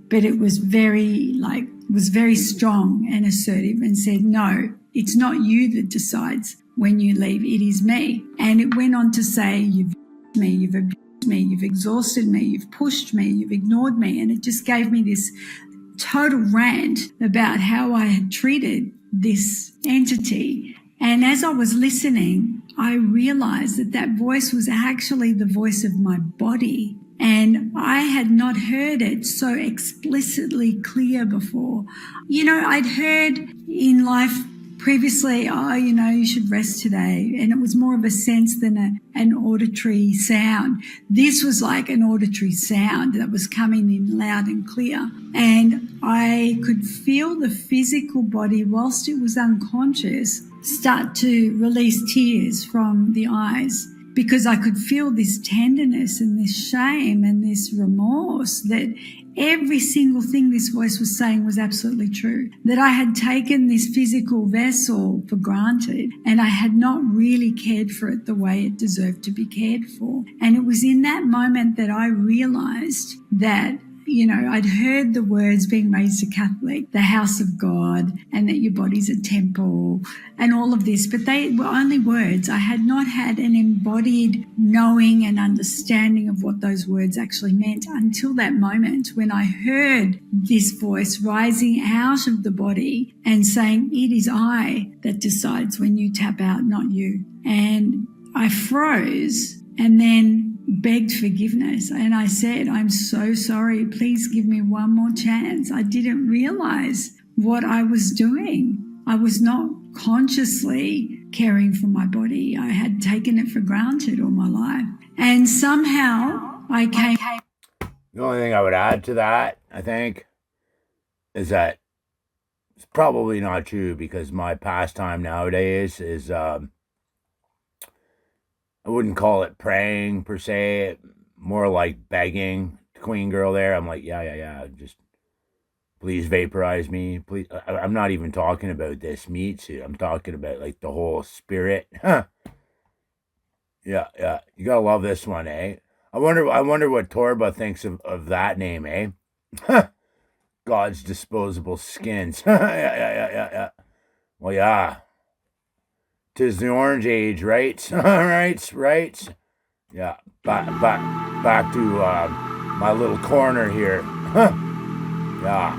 but it was very strong and assertive and said, no, it's not you that decides when you leave, it is me. And it went on to say, you've used me, you've abused me, you've exhausted me, you've pushed me, you've ignored me. And it just gave me this total rant about how I had treated this entity. And as I was listening, I realized that that voice was actually the voice of my body. And I had not heard it so explicitly clear before. You know, I'd heard in life previously, oh, you know, you should rest today. And it was more of a sense than an auditory sound. This was like an auditory sound that was coming in loud and clear. And I could feel the physical body, whilst it was unconscious, start to release tears from the eyes, because I could feel this tenderness and this shame and this remorse that every single thing this voice was saying was absolutely true, that I had taken this physical vessel for granted and I had not really cared for it the way it deserved to be cared for. And it was in that moment that I realized that, you know, I'd heard the words, being raised a Catholic, the house of God, and that your body's a temple and all of this, but they were only words. I had not had an embodied knowing and understanding of what those words actually meant until that moment when I heard this voice rising out of the body and saying, it is I that decides when you tap out, not you. And I froze and then begged forgiveness. And I said, I'm so sorry. Please give me one more chance. I didn't realize what I was doing. I was not consciously caring for my body. I had taken it for granted all my life. And somehow I came. The only thing I would add to that, I think, is that it's probably not true, because my pastime nowadays is, I wouldn't call it praying per se, more like begging. Queen girl there, I'm like, yeah, just please vaporize me. Please. I'm not even talking about this meat suit. I'm talking about like the whole spirit. Yeah. You gotta love this one, eh? I wonder what Torba thinks of that name, eh? God's disposable skins. Yeah. Well, yeah. 'Tis the orange age, right? right. Yeah, back to my little corner here. Yeah.